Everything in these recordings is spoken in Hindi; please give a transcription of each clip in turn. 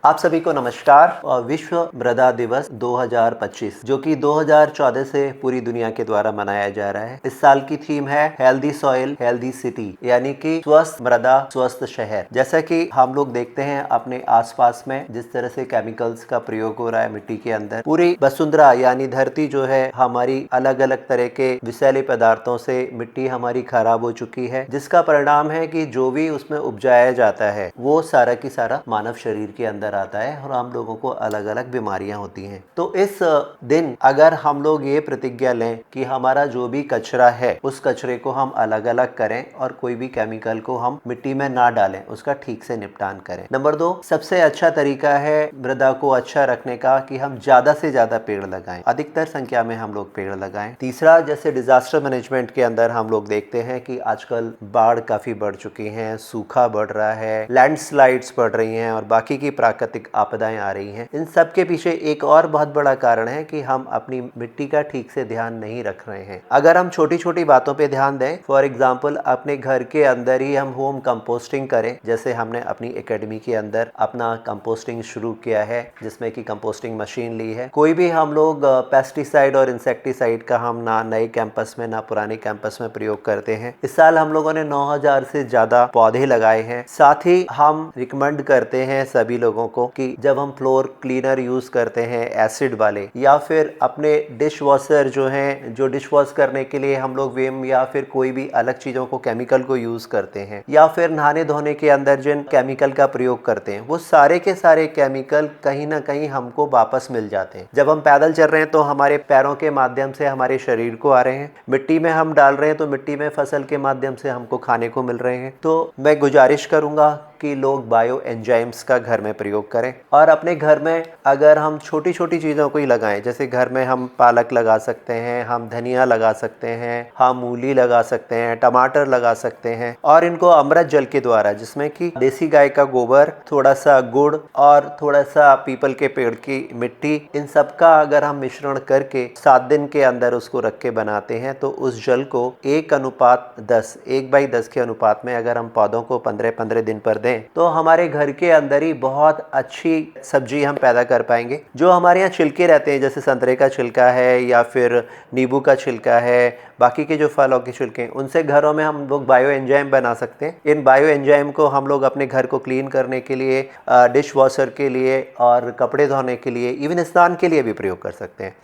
आप सभी को नमस्कार और विश्व मृदा दिवस 2025 जो कि 2014 से पूरी दुनिया के द्वारा मनाया जा रहा है। इस साल की थीम है हेल्दी सॉइल हेल्दी सिटी, यानी कि स्वस्थ मृदा स्वस्थ शहर। जैसा कि हम लोग देखते हैं अपने आसपास में जिस तरह से केमिकल्स का प्रयोग हो रहा है मिट्टी के अंदर, पूरी वसुंधरा यानी धरती जो है हमारी अलग अलग तरह के विषैले पदार्थों से मिट्टी हमारी खराब हो चुकी है, जिसका परिणाम है कि जो भी उसमें उपजाया जाता है वो सारा की सारा मानव शरीर के अंदर आता है और हम लोगों को अलग अलग बीमारियां होती हैं। तो इस दिन अगर हम लोग ये प्रतिज्ञा लें कि हमारा जो भी कचरा है उस कचरे को हम अलग अलग करें और कोई भी केमिकल को हम मिट्टी में ना डालें, उसका ठीक से निपटान करें। नंबर 2, सबसे अच्छा तरीका है मृदा को अच्छा रखने का कि हम ज्यादा से ज्यादा पेड़ लगाएं, अधिकतर संख्या में हम लोग पेड़ लगाएं। तीसरा, जैसे डिजास्टर मैनेजमेंट के अंदर हम लोग देखते हैं कि आजकल बाढ़ काफी बढ़ चुकी है, सूखा बढ़ रहा है, लैंडस्लाइड्स बढ़ रही हैं और बाकी की प्राकृतिक आपदाएं आ रही हैं। इन सब के पीछे एक और बहुत बड़ा कारण है कि हम अपनी मिट्टी का ठीक से ध्यान नहीं रख रहे हैं। अगर हम छोटी छोटी बातों पे ध्यान दें, फॉर एग्जाम्पल अपने घर के अंदर ही हम होम कंपोस्टिंग करें, जैसे हमने अपनी एकेडमी के अंदर अपना कंपोस्टिंग शुरू किया है जिसमें कि कंपोस्टिंग मशीन ली है। कोई भी हम लोग पेस्टिसाइड और इंसेक्टिसाइड का हम ना नए कैंपस में ना पुराने कैंपस में प्रयोग करते हैं। इस साल हम लोगों ने 9000 से ज्यादा पौधे लगाए हैं। साथ ही हम रिकमेंड करते हैं सभी लोगों को कि जब हम फ्लोर क्लीनर यूज करते हैं एसिड वाले, या फिर अपने डिश वॉशर जो हैं, जो डिश वॉश करने के लिए हम लोग विम या फिर कोई भी अलग चीजों को केमिकल को यूज करते हैं, या फिर नहाने धोने के अंदर जिन केमिकल का प्रयोग करते हैं, वो सारे के सारे केमिकल कहीं ना कहीं हमको वापस मिल जाते हैं। जब हम पैदल चल रहे हैं तो हमारे पैरों के माध्यम से हमारे शरीर को आ रहे हैं, मिट्टी में हम डाल रहे हैं तो मिट्टी में फसल के माध्यम से हमको खाने को मिल रहे हैं। तो मैं गुजारिश करूंगा कि लोग बायो एंजाइम्स का घर में प्रयोग करें और अपने घर में अगर हम छोटी छोटी चीज़ों को ही लगाएं, जैसे घर में हम पालक लगा सकते हैं, हम धनिया लगा सकते हैं, हम मूली लगा सकते हैं, टमाटर लगा सकते हैं, और इनको अमृत जल के द्वारा, जिसमें कि देसी गाय का गोबर, थोड़ा सा गुड़ और थोड़ा सा पीपल के पेड़ की मिट्टी, इन सब का अगर हम मिश्रण करके 7 दिन के अंदर उसको रख के बनाते हैं तो उस जल को 1:10 1/10 के अनुपात में अगर हम पौधों को 15-15 दिन पर दें तो हमारे घर के अंदर ही बहुत अच्छी सब्जी हम पैदा कर पाएंगे। जो हमारे यहाँ छिलके रहते हैं, जैसे संतरे का छिलका है या फिर नींबू का छिलका है, बाकी के जो फलों के छिलके, उनसे घरों में हम लोग बायो एंजाइम बना सकते हैं। इन बायो एंजाइम को हम लोग अपने घर को क्लीन करने के लिए, डिश वॉशर के लिए और कपड़े धोने के लिए, इवन स्नान के लिए भी प्रयोग कर सकते हैं।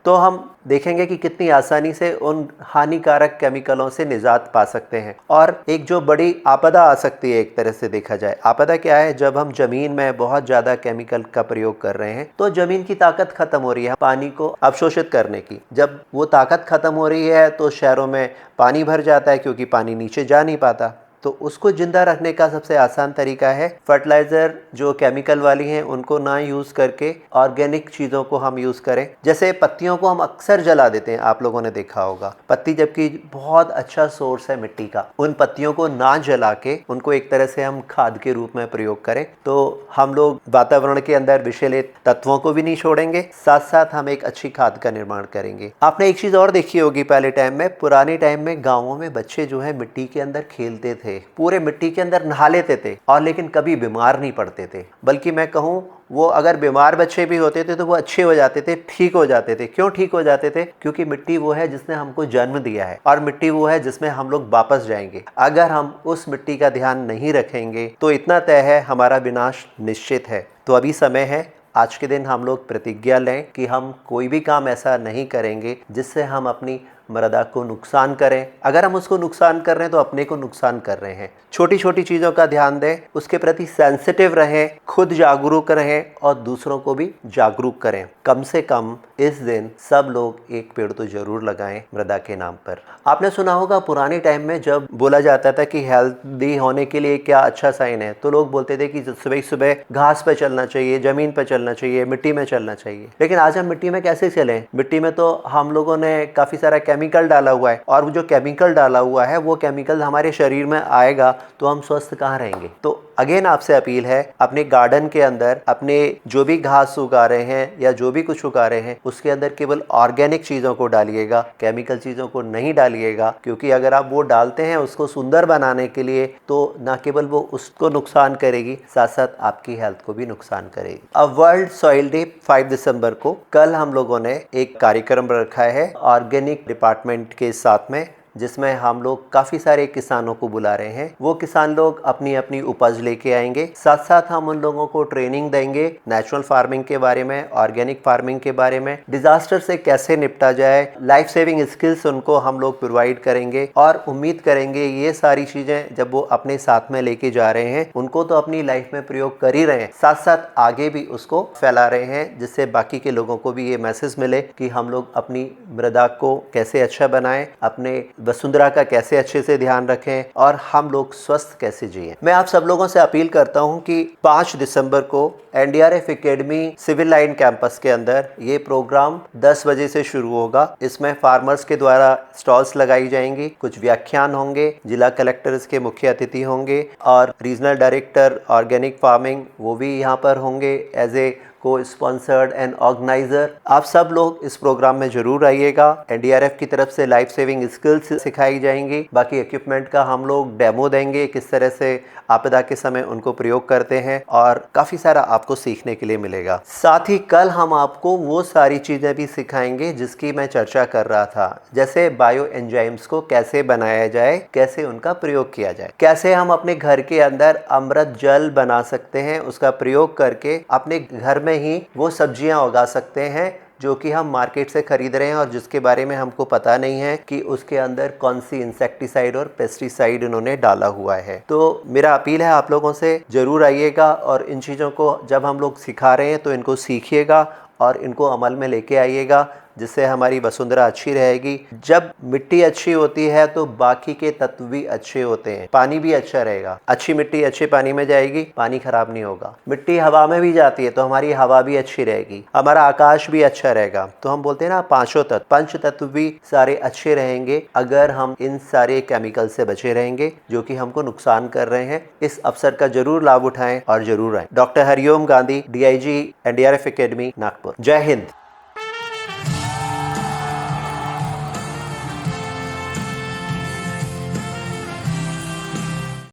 तो हम देखेंगे कि कितनी आसानी से उन हानिकारक केमिकलों से निजात पा सकते हैं। और एक जो बड़ी आपदा आ सकती है, एक तरह से देखा जाए, आपदा क्या है, जब हम जमीन में बहुत ज़्यादा केमिकल का प्रयोग कर रहे हैं तो ज़मीन की ताकत खत्म हो रही है पानी को अवशोषित करने की। जब वो ताकत खत्म हो रही है तो शहरों में पानी भर जाता है क्योंकि पानी नीचे जा नहीं पाता। तो उसको जिंदा रखने का सबसे आसान तरीका है फर्टिलाइज़र जो केमिकल वाली हैं उनको ना यूज़ करके ऑर्गेनिक चीज़ों को हम यूज़ करें। जैसे पत्तियों को हम अक्सर जला देते हैं, आप लोगों ने देखा होगा, पत्ती जबकि बहुत अच्छा सोर्स है मिट्टी का। उन पत्तियों को ना जला के उनको एक तरह से हम खाद के रूप में प्रयोग करें तो हम लोग वातावरण के अंदर विषैले तत्वों को भी नहीं छोड़ेंगे, साथ साथ हम एक अच्छी खाद का निर्माण करेंगे। आपने एक चीज़ और देखी होगी, पहले टाइम में, पुराने टाइम में गाँवों में बच्चे जो है मिट्टी के अंदर खेलते थे, पूरे मिट्टी के अंदर नहा लेते थे और लेकिन कभी बीमार नहीं पड़ते थे। बल्कि मैं कहूँ वो अगर बीमार बच्चे भी होते थे तो वो अच्छे हो जाते थे, ठीक हो जाते थे। क्यों ठीक हो जाते थे? क्योंकि मिट्टी वो है जिसने हमको जन्म दिया है और मिट्टी वो है जिसमें हम लोग वापस जाएंगे। अगर हम उस मिट्टी का ध्यान नहीं रखेंगे तो इतना तय है, हमारा विनाश निश्चित है। तो अभी समय है, आज के दिन हम लोग प्रतिज्ञा लें कि हम कोई भी काम ऐसा नहीं करेंगे जिससे हम अपनी मृदा को नुकसान करें। अगर हम उसको नुकसान कर रहे हैं तो अपने को नुकसान कर रहे हैं। छोटी छोटी चीज़ों का ध्यान दें, उसके प्रति सेंसिटिव रहें, खुद जागरूक रहें और दूसरों को भी जागरूक करें। कम से कम इस दिन सब लोग एक पेड़ तो जरूर लगाएं मृदा के नाम पर। आपने सुना होगा पुराने टाइम में जब बोला जाता था कि हेल्दी होने के लिए क्या अच्छा साइन है, तो लोग बोलते थे कि सुबह सुबह घास पे चलना चाहिए, जमीन पे चलना चाहिए, मिट्टी में चलना चाहिए। लेकिन आज हम मिट्टी में कैसे चलें? मिट्टी में तो हम लोगों ने काफ़ी सारा केमिकल डाला हुआ है और जो केमिकल डाला हुआ है वो केमिकल हमारे शरीर में आएगा तो हम स्वस्थ कहाँ रहेंगे? तो अगेन आपसे अपील है, अपने गार्डन के अंदर अपने जो भी घास उगा रहे हैं या जो भी कुछ उगा रहे हैं उसके अंदर केवल ऑर्गेनिक चीजों को डालिएगा, केमिकल चीजों को नहीं डालिएगा, क्योंकि अगर आप वो डालते हैं उसको सुंदर बनाने के लिए तो न केवल वो उसको नुकसान करेगी, साथ साथ आपकी हेल्थ को भी नुकसान करेगी। अब वर्ल्ड सॉइल डे 5 दिसंबर को कल हम लोगों ने एक कार्यक्रम रखा है ऑर्गेनिक डिपार्टमेंट के साथ में, जिसमें हम लोग काफ़ी सारे किसानों को बुला रहे हैं। वो किसान लोग अपनी अपनी उपज लेके आएंगे, साथ साथ हम उन लोगों को ट्रेनिंग देंगे नेचुरल फार्मिंग के बारे में, ऑर्गेनिक फार्मिंग के बारे में, डिजास्टर से कैसे निपटा जाए, लाइफ सेविंग स्किल्स उनको हम लोग प्रोवाइड करेंगे। और उम्मीद करेंगे ये सारी चीज़ें जब वो अपने साथ में लेके जा रहे हैं उनको तो अपनी लाइफ में प्रयोग कर ही रहे हैं, साथ साथ आगे भी उसको फैला रहे हैं, जिससे बाकी के लोगों को भी ये मैसेज मिले कि हम लोग अपनी मृदा को कैसे अच्छा बनाएं, अपने वसुंधरा का कैसे अच्छे से ध्यान रखें और हम लोग स्वस्थ कैसे जिएं। मैं आप सब लोगों से अपील करता हूं कि 5 दिसंबर को NDRF academy civil line campus के अंदर ये प्रोग्राम 10 बजे से शुरू होगा। इसमें फार्मर्स के द्वारा स्टॉल्स लगाई जाएंगी, कुछ व्याख्यान होंगे, जिला कलेक्टर इसके मुख्य अतिथि होंगे और रीजनल डायरेक्टर ऑर्गेनिक फार्मिंग वो भी यहाँ पर होंगे एज ए को स्पॉन्सर्ड एंड ऑर्गेनाइजर। आप सब लोग इस प्रोग्राम में जरूर आइएगा। एनडीआरएफ की तरफ से लाइफ सेविंग स्किल्स सिखाई जाएंगी, बाकी इक्विपमेंट का हम लोग डेमो देंगे, किस तरह से आपदा के समय उनको प्रयोग करते हैं, और काफ़ी सारा आपको सीखने के लिए मिलेगा। साथ ही कल हम आपको वो सारी चीज़ें भी सिखाएंगे जिसकी मैं चर्चा कर रहा था, जैसे बायो एंजाइम्स को कैसे बनाया जाए, कैसे उनका प्रयोग किया जाए, कैसे हम अपने घर के अंदर अमृत जल बना सकते हैं, उसका प्रयोग करके अपने घर में ही वो सब्जियां उगा सकते हैं जो कि हम मार्केट से खरीद रहे हैं और जिसके बारे में हमको पता नहीं है कि उसके अंदर कौन सी इंसेक्टिसाइड और पेस्टिसाइड उन्होंने डाला हुआ है। तो मेरा अपील है आप लोगों से, जरूर आइएगा और इन चीज़ों को जब हम लोग सिखा रहे हैं तो इनको सीखिएगा और इनको अमल में लेके आइएगा, जिससे हमारी वसुंधरा अच्छी रहेगी। जब मिट्टी अच्छी होती है तो बाकी के तत्व भी अच्छे होते हैं, पानी भी अच्छा रहेगा। अच्छी मिट्टी अच्छे पानी में जाएगी, पानी खराब नहीं होगा। मिट्टी हवा में भी जाती है तो हमारी हवा भी अच्छी रहेगी, हमारा आकाश भी अच्छा रहेगा। तो हम बोलते हैं ना पांचों तत्व, पंच तत्व भी सारे अच्छे रहेंगे अगर हम इन सारे केमिकल से बचे रहेंगे जो कि हमको नुकसान कर रहे हैं। इस अवसर का जरूर लाभ उठाएं और जरूर आए। Doctor Hariom Gandhi, DIG, NDRF academy, Nagpur. जय हिंद।